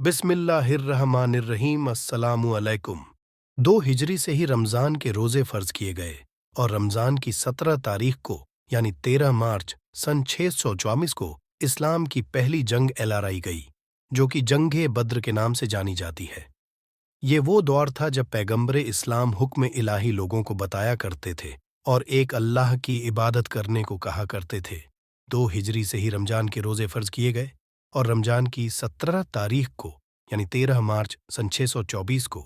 بسم اللہ الرحمن الرحیم السلام علیکم۔ 2 ہجری سے ہی رمضان کے روزے فرض کیے گئے اور رمضان کی 17 تاریخ کو یعنی 13 مارچ سن 624 کو اسلام کی پہلی جنگ اعلان گئی جو کہ جنگ بدر کے نام سے جانی جاتی ہے۔ یہ وہ دور تھا جب پیغمبر اسلام حکم الہی لوگوں کو بتایا کرتے تھے اور ایک اللہ کی عبادت کرنے کو کہا کرتے تھے۔ 2 ہجری سے ہی رمضان کے روزے فرض کیے گئے اور رمضان کی 17 تاریخ کو یعنی 13 مارچ سن 624 کو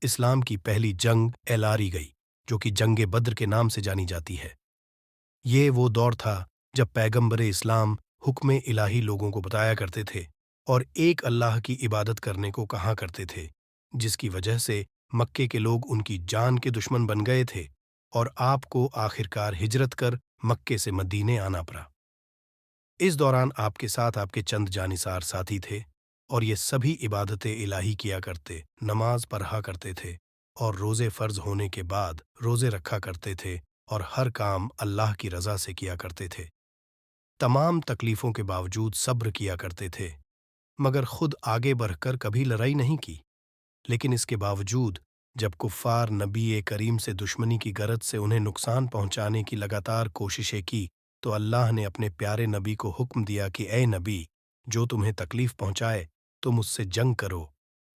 اسلام کی پہلی جنگ اعلان گئی جو کہ جنگ بدر کے نام سے جانی جاتی ہے۔ یہ وہ دور تھا جب پیغمبر اسلام حکم الہی لوگوں کو بتایا کرتے تھے اور ایک اللہ کی عبادت کرنے کو کہا کرتے تھے، جس کی وجہ سے مکے کے لوگ ان کی جان کے دشمن بن گئے تھے اور آپ کو آخرکار ہجرت کر مکے سے مدینے آنا پڑا۔ اس دوران آپ کے ساتھ آپ کے چند جانثار ساتھی تھے اور یہ سبھی عبادت الہی کیا کرتے، نماز پڑھا کرتے تھے اور روزے فرض ہونے کے بعد روزے رکھا کرتے تھے اور ہر کام اللہ کی رضا سے کیا کرتے تھے۔ تمام تکلیفوں کے باوجود صبر کیا کرتے تھے مگر خود آگے بڑھ کر کبھی لڑائی نہیں کی، لیکن اس کے باوجود جب کفار نبی کریم سے دشمنی کی غرض سے انہیں نقصان پہنچانے کی لگاتار کوششیں کی تو اللہ نے اپنے پیارے نبی کو حکم دیا کہ اے نبی، جو تمہیں تکلیف پہنچائے تم اس سے جنگ کرو۔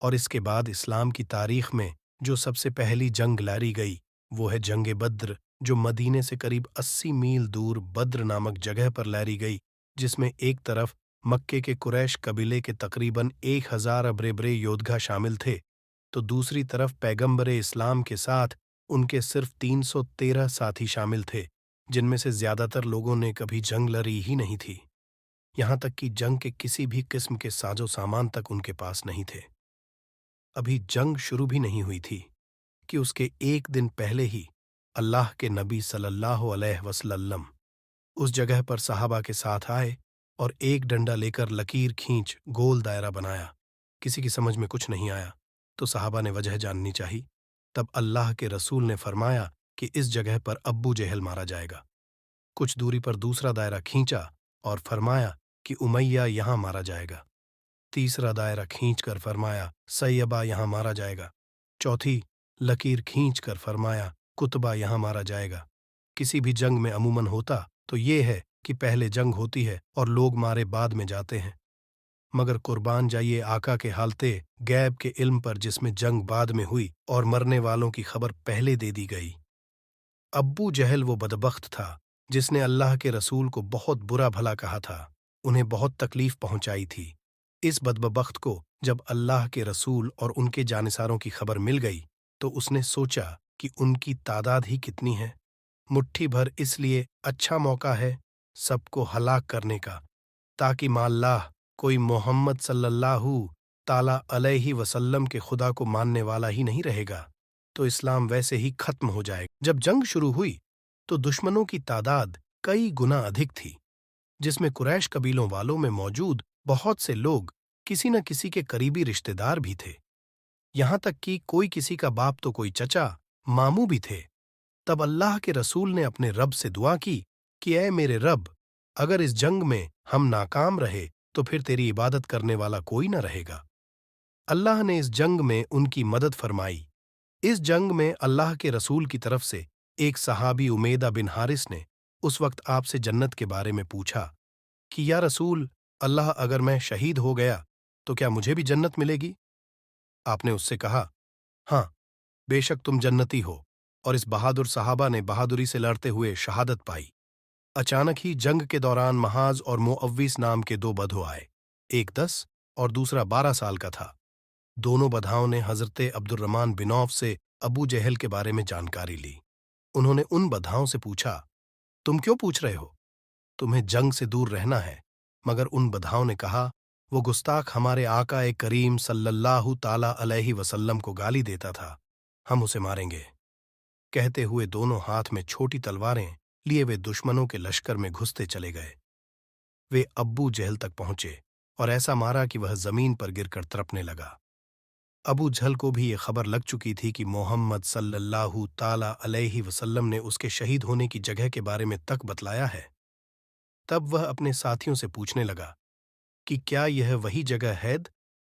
اور اس کے بعد اسلام کی تاریخ میں جو سب سے پہلی جنگ لاری گئی وہ ہے جنگ بدر، جو مدینے سے قریب 80 میل دور بدر نامک جگہ پر لاری گئی، جس میں ایک طرف مکے کے قریش قبیلے کے تقریباً 1000 ابرے یودھا شامل تھے تو دوسری طرف پیغمبر اسلام کے ساتھ ان کے صرف 313 ساتھی شامل تھے، جن میں سے زیادہ تر لوگوں نے کبھی جنگ لڑی ہی نہیں تھی، یہاں تک کہ جنگ کے کسی بھی قسم کے ساز و سامان تک ان کے پاس نہیں تھے۔ ابھی جنگ شروع بھی نہیں ہوئی تھی کہ اس کے ایک دن پہلے ہی اللہ کے نبی صلی اللہ علیہ وسلم اس جگہ پر صحابہ کے ساتھ آئے اور ایک ڈنڈا لے کر لکیر کھینچ گول دائرہ بنایا۔ کسی کی سمجھ میں کچھ نہیں آیا تو صحابہ نے وجہ جاننی چاہی۔ تب اللہ کے رسول نے فرمایا کہ اس جگہ پر ابو جہل مارا جائے گا۔ کچھ دوری پر دوسرا دائرہ کھینچا اور فرمایا کہ امیہ یہاں مارا جائے گا۔ تیسرا دائرہ کھینچ کر فرمایا سیبہ یہاں مارا جائے گا۔ چوتھی لکیر کھینچ کر فرمایا کتبہ یہاں مارا جائے گا۔ کسی بھی جنگ میں عموماً ہوتا تو یہ ہے کہ پہلے جنگ ہوتی ہے اور لوگ مارے بعد میں جاتے ہیں، مگر قربان جائیے آقا کے حالتے غیب کے علم پر، جس میں جنگ بعد میں ہوئی اور مرنے والوں کی خبر پہلے دے دی گئی۔ ابو جہل وہ بدبخت تھا جس نے اللہ کے رسول کو بہت برا بھلا کہا تھا، انہیں بہت تکلیف پہنچائی تھی۔ اس بدبخت کو جب اللہ کے رسول اور ان کے جانثاروں کی خبر مل گئی تو اس نے سوچا کہ ان کی تعداد ہی کتنی ہے، مٹھی بھر، اس لیے اچھا موقع ہے سب کو ہلاک کرنے کا، تاکہ ماللہ کوئی محمد صلی اللہ تعالی علیہ وسلم کے خدا کو ماننے والا ہی نہیں رہے گا تو اسلام ویسے ہی ختم ہو جائے گا۔ جب جنگ شروع ہوئی تو دشمنوں کی تعداد کئی گنا ادھک تھی، جس میں قریش قبیلوں والوں میں موجود بہت سے لوگ کسی نہ کسی کے قریبی رشتہ دار بھی تھے، یہاں تک کہ کوئی کسی کا باپ تو کوئی چچا ماموں بھی تھے۔ تب اللہ کے رسول نے اپنے رب سے دعا کی کہ اے میرے رب، اگر اس جنگ میں ہم ناکام رہے تو پھر تیری عبادت کرنے والا کوئی نہ رہے گا۔ اللہ نے اس جنگ میں ان کی مدد فرمائی۔ اس جنگ میں اللہ کے رسول کی طرف سے ایک صحابی امیدہ بن حارث نے اس وقت آپ سے جنت کے بارے میں پوچھا کہ یا رسول اللہ، اگر میں شہید ہو گیا تو کیا مجھے بھی جنت ملے گی؟ آپ نے اس سے کہا ہاں، بے شک تم جنتی ہو، اور اس بہادر صحابہ نے بہادری سے لڑتے ہوئے شہادت پائی۔ اچانک ہی جنگ کے دوران محاذ اور معوذ نام کے 2 بدھو آئے، ایک 10 اور دوسرا 12 سال کا تھا۔ دونوں بدھاؤں نے حضرت عبد الرحمن بن عوف سے ابو جہل کے بارے میں جانکاری لی۔ انہوں نے ان بدھاؤں سے پوچھا تم کیوں پوچھ رہے ہو؟ تمہیں جنگ سے دور رہنا ہے۔ مگر ان بدھاؤں نے کہا وہ گستاخ ہمارے آقا کریم صلی اللہ تعالی علیہ وسلم کو گالی دیتا تھا، ہم اسے ماریں گے۔ کہتے ہوئے دونوں ہاتھ میں چھوٹی تلواریں لیے وہ دشمنوں کے لشکر میں گھستے چلے گئے۔ وہ ابو جہل تک پہنچے اور ایسا مارا کہ وہ زمین پر گر کر تڑپنے لگا۔ ابو جہل کو بھی یہ خبر لگ چکی تھی کہ محمد صلی اللہ تعالی علیہ وسلم نے اس کے شہید ہونے کی جگہ کے بارے میں تک بتلایا ہے۔ تب وہ اپنے ساتھیوں سے پوچھنے لگا کہ کیا یہ وہی جگہ ہے